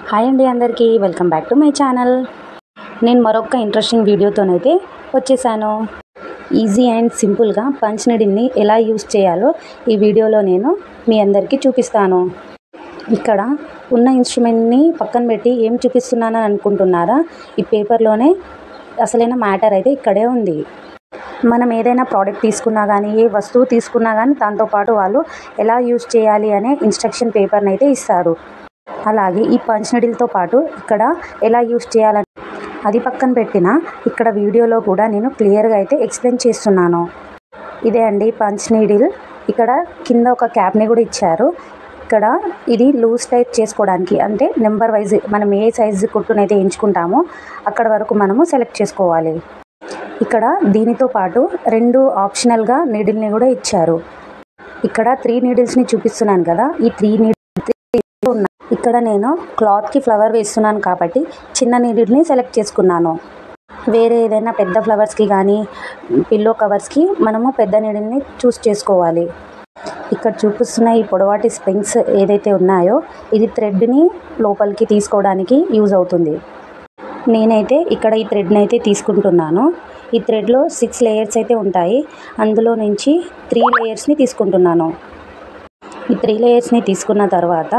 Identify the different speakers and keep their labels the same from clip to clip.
Speaker 1: Hi అండి అందరికీ welcome back to my channel. నేను మరొక ఇంట్రెస్టింగ్ వీడియోతోనైతే వచ్చేసాను. ఈజీ అండ్ సింపుల్గా పంచ్ నీడిల్ని ఎలా యూస్ చేయాలో ఈ వీడియోలో నేను మీ అందరికీ చూపిస్తాను. ఇక్కడ ఉన్న ఇన్స్ట్రుమెంట్ని పక్కన పెట్టి ఏం చూపిస్తున్నానని అనుకుంటున్నారా? ఈ పేపర్లోనే అసలైన మ్యాటర్ అయితే ఇక్కడే ఉంది. మనం ఏదైనా ప్రోడక్ట్ తీసుకున్నా కానీ, ఏ వస్తువు తీసుకున్నా కానీ దాంతోపాటు వాళ్ళు ఎలా యూస్ చేయాలి అనే ఇన్స్ట్రక్షన్ పేపర్ని అయితే ఇస్తారు. అలాగే ఈ పంచ్ నీడిల్తో పాటు ఇక్కడ ఎలా యూస్ చేయాలని అది పక్కన పెట్టిన ఇక్కడ వీడియోలో కూడా నేను క్లియర్గా అయితే ఎక్స్ప్లెయిన్ చేస్తున్నాను. ఇదే అండి పంచ్ నీడిల్. ఇక్కడ కింద ఒక క్యాప్ని కూడా ఇచ్చారు. ఇక్కడ ఇది లూజ్ టైప్ చేసుకోవడానికి, అంటే నెంబర్ వైజ్ మనం ఏ సైజు కుట్టునైతే ఎంచుకుంటామో అక్కడ వరకు మనము సెలెక్ట్ చేసుకోవాలి. ఇక్కడ దీనితో పాటు 2 ఆప్షనల్గా నీడిల్ని కూడా ఇచ్చారు. ఇక్కడ 3 నీడిల్స్ని చూపిస్తున్నాను కదా, ఈ 3 నీడిల్స్ ఉన్నాయి. ఇక్కడ నేను క్లాత్కి ఫ్లవర్ వేస్తున్నాను కాబట్టి చిన్న నీడిల్ని సెలెక్ట్ చేసుకున్నాను. వేరే ఏదైనా పెద్ద ఫ్లవర్స్కి కానీ పిల్లో కవర్స్కి మనము పెద్ద నీడిల్ని చూస్ చేసుకోవాలి. ఇక్కడ చూపిస్తున్న ఈ పొడవాటి స్ప్రింగ్స్ ఏదైతే ఉన్నాయో ఇది థ్రెడ్ని లోపలికి తీసుకోవడానికి యూజ్ అవుతుంది. నేనైతే ఇక్కడ ఈ థ్రెడ్ని అయితే తీసుకుంటున్నాను. ఈ థ్రెడ్లో 6 లేయర్స్ అయితే ఉంటాయి. అందులో నుంచి 3 లేయర్స్ని తీసుకుంటున్నాను. ఈ 3 లేయర్స్ని తీసుకున్న తర్వాత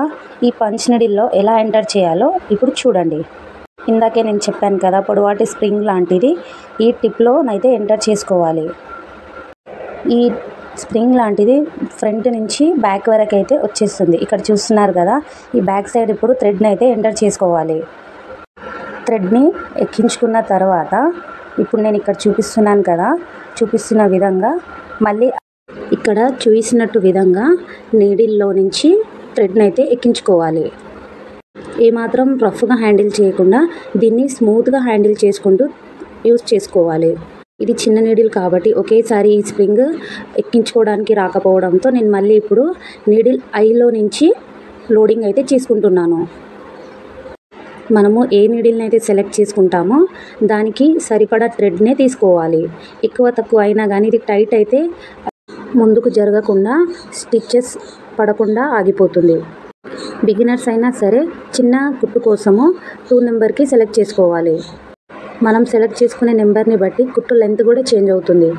Speaker 1: ఈ పంచ్ నీడిల్లో ఎలా ఎంటర్ చేయాలో ఇప్పుడు చూడండి. ఇందాకే నేను చెప్పాను కదా, పొడవాటి స్ప్రింగ్ లాంటిది ఈ టిప్లోనైతే ఎంటర్ చేసుకోవాలి. ఈ స్ప్రింగ్ లాంటిది ఫ్రంట్ నుంచి బ్యాక్ వరకు అయితే వచ్చేస్తుంది. ఇక్కడ చూస్తున్నారు కదా, ఈ బ్యాక్ సైడ్ ఇప్పుడు థ్రెడ్ని అయితే ఎంటర్ చేసుకోవాలి. థ్రెడ్ని ఎక్కించుకున్న తర్వాత ఇప్పుడు నేను ఇక్కడ చూపిస్తున్నాను కదా, చూపిస్తున్న విధంగా మళ్ళీ ఇక్కడ చూసినట్టు విధంగా నీడిల్లో నుంచి థ్రెడ్ని అయితే ఎక్కించుకోవాలి. ఏమాత్రం రఫ్గా హ్యాండిల్ చేయకుండా దీన్ని స్మూత్గా హ్యాండిల్ చేసుకుంటూ యూస్ చేసుకోవాలి. ఇది చిన్న నీడిల్ కాబట్టి ఒకేసారి ఈ స్ప్రింగ్ ఎక్కించుకోవడానికి రాకపోవడంతో నేను మళ్ళీ ఇప్పుడు నీడిల్ ఐలో నుంచి లోడింగ్ అయితే చేసుకుంటున్నాను. మనము ఏ నీడిల్ని అయితే సెలెక్ట్ చేసుకుంటామో దానికి సరిపడా థ్రెడ్నే తీసుకోవాలి. ఎక్కువ తక్కువ అయినా కానీ ఇది టైట్ అయితే ముందుకు జరగకుండా స్టిచ్చెస్ పడకుండా ఆగిపోతుంది. బిగినర్స్ అయినా సరే చిన్న కుట్టు కోసము 2 నెంబర్కి సెలెక్ట్ చేసుకోవాలి. మనం సెలెక్ట్ చేసుకునే నెంబర్ని బట్టి కుట్టు లెంత్ కూడా చేంజ్ అవుతుంది.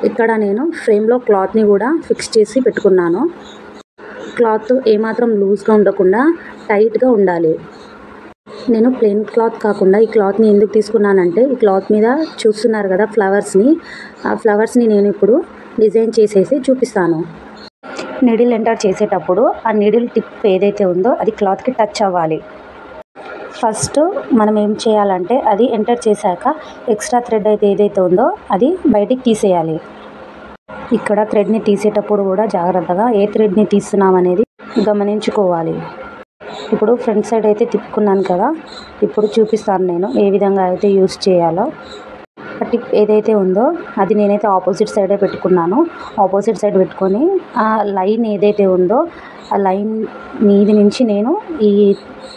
Speaker 1: ఇక్కడ నేను ఫ్రేమ్లో క్లాత్ని కూడా ఫిక్స్ చేసి పెట్టుకున్నాను. క్లాత్ ఏమాత్రం లూజ్గా ఉండకుండా టైట్గా ఉండాలి. నేను ప్లెయిన్ క్లాత్ కాకుండా ఈ క్లాత్ని ఎందుకు తీసుకున్నానంటే, ఈ క్లాత్ మీద చూస్తున్నారు కదా ఫ్లవర్స్ని, ఆ ఫ్లవర్స్ని నేను ఇప్పుడు డిజైన్ చేసేసి చూపిస్తాను. నీడిల్ ఎంటర్ చేసేటప్పుడు ఆ నీడిల్ టిప్ ఏదైతే ఉందో అది క్లాత్కి టచ్ అవ్వాలి. ఫస్ట్ మనం ఏం చేయాలంటే అది ఎంటర్ చేశాక ఎక్స్ట్రా థ్రెడ్ అయితే ఏదైతే ఉందో అది బయటికి తీసేయాలి. ఇక్కడ థ్రెడ్ని తీసేటప్పుడు కూడా జాగ్రత్తగా ఏ థ్రెడ్ని తీస్తున్నామనేది గమనించుకోవాలి. ఇప్పుడు ఫ్రంట్ సైడ్ అయితే తిప్పుకున్నాను కదా, ఇప్పుడు చూపిస్తాను నేను ఏ విధంగా అయితే యూస్ చేయాలో. ఆ టిప్ ఏదైతే ఉందో అది నేనైతే ఆపోజిట్ సైడే పెట్టుకున్నాను. ఆపోజిట్ సైడ్ పెట్టుకొని ఆ లైన్ ఏదైతే ఉందో ఆ లైన్ మీది నుంచి నేను ఈ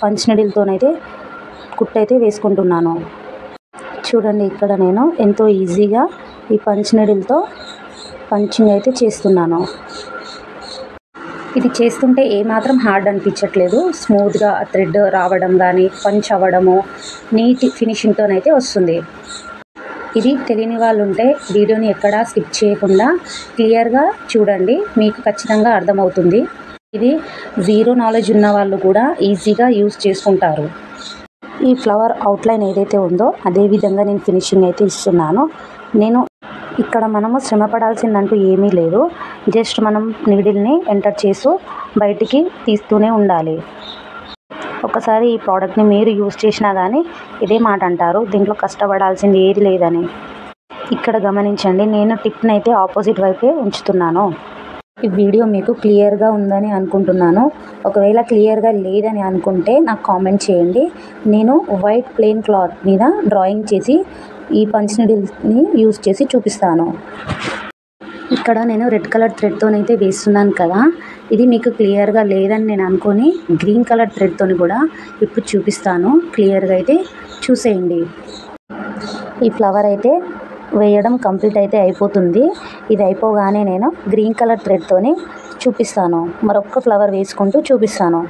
Speaker 1: పంచ్ నీడిల్తోనైతే కుట్టయితే వేసుకుంటున్నాను. చూడండి, ఇక్కడ నేను ఎంతో ఈజీగా ఈ పంచ్ నీడిల్తో పంచింగ్ అయితే చేస్తున్నాను. ఇది చేస్తుంటే ఏమాత్రం హార్డ్ అనిపించట్లేదు. స్మూత్గా థ్రెడ్ రావడం కానీ పంచ్ అవ్వడము నీట్ ఫినిషింగ్తోనైతే వస్తుంది. ఇది తెలియని వాళ్ళు ఉంటే వీడియోని ఎక్కడా స్కిప్ చేయకుండా క్లియర్గా చూడండి, మీకు ఖచ్చితంగా అర్థమవుతుంది. ఇది జీరో నాలెడ్జ్ ఉన్న వాళ్ళు కూడా ఈజీగా యూస్ చేసుకుంటారు. ఈ ఫ్లవర్ అవుట్లైన్ ఏదైతే ఉందో అదే విధంగా నేను ఫినిషింగ్ అయితే ఇస్తున్నాను. ఇక్కడ మనము శ్రమ పడాల్సిందంటూ ఏమీ లేదు. జస్ట్ మనం నీడిల్ని ఎంటర్ చేస్తూ బయటికి తీస్తూనే ఉండాలి. ఒకసారి ఈ ప్రోడక్ట్ని మీరు యూజ్ చేసినా కానీ ఇదే మాట అంటారు, దీంట్లో కష్టపడాల్సింది ఏది లేదని. ఇక్కడ గమనించండి, నేను టిప్ని అయితే ఆపోజిట్ వైపే ఉంచుతున్నాను. ఈ వీడియో మీకు క్లియర్గా ఉందని అనుకుంటున్నాను. ఒకవేళ క్లియర్గా లేదని అనుకుంటే నాకు కామెంట్ చేయండి. నేను వైట్ ప్లెయిన్ క్లాత్ మీద డ్రాయింగ్ చేసి ఈ పంచ్ నీడిల్ని యూజ్ చేసి చూపిస్తాను. ఇక్కడ నేను రెడ్ కలర్ థ్రెడ్తోనైతే వేస్తున్నాను కదా, ఇది మీకు క్లియర్గా లేదని నేను అనుకొని గ్రీన్ కలర్ థ్రెడ్తోని కూడా ఇప్పుడు చూపిస్తాను. క్లియర్గా అయితే చూసేయండి. ఈ ఫ్లవర్ అయితే వేయడం కంప్లీట్ అయితే అయిపోతుంది. ఇది అయిపోగానే నేను గ్రీన్ కలర్ థ్రెడ్తోని చూపిస్తాను. మరొక ఫ్లవర్ వేసుకుంటూ చూపిస్తాను.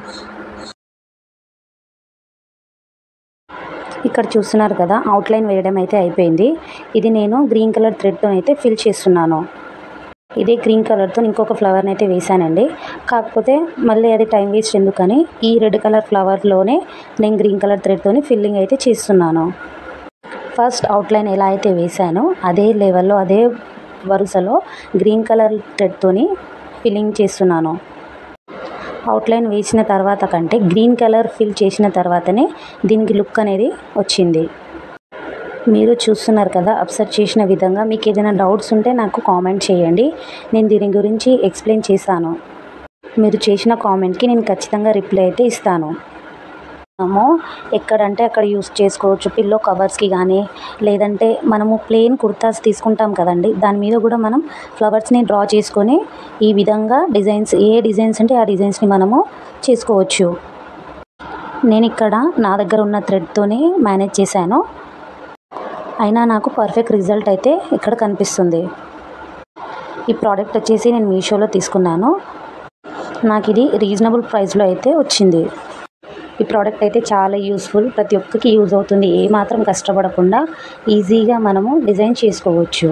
Speaker 1: ఇక్కడ చూస్తున్నారు కదా, అవుట్లైన్ వేయడం అయితే అయిపోయింది. ఇది నేను గ్రీన్ కలర్ థ్రెడ్తో అయితే ఫిల్ చేస్తున్నాను. ఇదే గ్రీన్ కలర్తో ఇంకొక ఫ్లవర్ని అయితే వేసానండి. కాకపోతే మళ్ళీ అది టైం వేస్ట్ ఎందుకని ఈ రెడ్ కలర్ ఫ్లవర్లోనే నేను గ్రీన్ కలర్ థ్రెడ్తోని ఫిల్లింగ్ అయితే చేస్తున్నాను. ఫస్ట్ అవుట్లైన్ ఎలా అయితే వేసానో అదే లెవెల్లో అదే వరుసలో గ్రీన్ కలర్ థ్రెడ్తోని ఫిల్లింగ్ చేస్తున్నాను. అవుట్లైన్ వేసిన తర్వాత కంటే గ్రీన్ కలర్ ఫిల్ చేసిన తర్వాతనే దీనికి లుక్ అనేది వచ్చింది. మీరు చూస్తున్నారు కదా, అబ్జర్వ్ చేసిన విధంగా మీకు ఏదైనా డౌట్స్ ఉంటే నాకు కామెంట్ చేయండి. నేను దీని గురించి ఎక్స్ప్లెయిన్ చేశాను. మీరు చేసిన కామెంట్కి నేను ఖచ్చితంగా రిప్లై అయితే ఇస్తాను. మనము ఎక్కడంటే అక్కడ యూస్ చేసుకోవచ్చు. పిల్లో కవర్స్కి కానీ, లేదంటే మనము ప్లెయిన్ కుర్తాస్ తీసుకుంటాం కదండి, దాని మీద కూడా మనం ఫ్లవర్స్ని డ్రా చేసుకొని ఈ విధంగా డిజైన్స్, ఏ డిజైన్స్ అంటే ఆ డిజైన్స్ని మనము చేసుకోవచ్చు. నేను ఇక్కడ నా దగ్గర ఉన్న థ్రెడ్తోనే మేనేజ్ చేశాను. అయినా నాకు పర్ఫెక్ట్ రిజల్ట్ అయితే ఇక్కడ కనిపిస్తుంది. ఈ ప్రోడక్ట్ వచ్చేసి నేను మీషోలో తీసుకున్నాను. నాకు ఇది రీజనబుల్ ప్రైస్లో అయితే వచ్చింది. ఈ ప్రోడక్ట్ అయితే చాలా యూస్ఫుల్, ప్రతి ఒక్కరికి యూజ్ అవుతుంది. ఏమాత్రం కష్టపడకుండా ఈజీగా మనము డిజైన్ చేసుకోవచ్చు.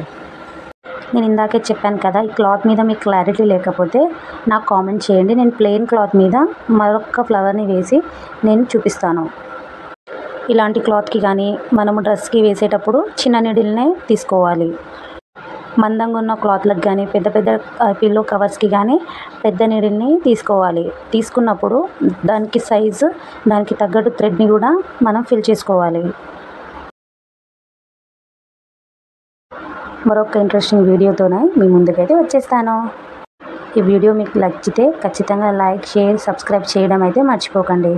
Speaker 1: నేను ఇందాకే చెప్పాను కదా, ఈ క్లాత్ మీద మీకు క్లారిటీ లేకపోతే నాకు కామెంట్ చేయండి. నేను ప్లెయిన్ క్లాత్ మీద మరొక ఫ్లవర్ని వేసి నేను చూపిస్తాను. ఇలాంటి క్లాత్కి కానీ మనము డ్రెస్కి వేసేటప్పుడు చిన్న నీడిల్నే తీసుకోవాలి. మందంగా ఉన్న క్లాత్లకు కానీ, పెద్ద పెద్ద పిల్లో కవర్స్కి కానీ పెద్ద నీడిల్ని తీసుకోవాలి. తీసుకున్నప్పుడు దానికి సైజు, దానికి తగ్గట్టు థ్రెడ్ని కూడా మనం ఫిల్ చేసుకోవాలి. మరొక ఇంట్రెస్టింగ్ వీడియోతోనే మీ ముందుకైతే వచ్చేస్తాను. ఈ వీడియో మీకు నచ్చితే ఖచ్చితంగా లైక్, షేర్, సబ్స్క్రైబ్ చేయడం అయితే మర్చిపోకండి.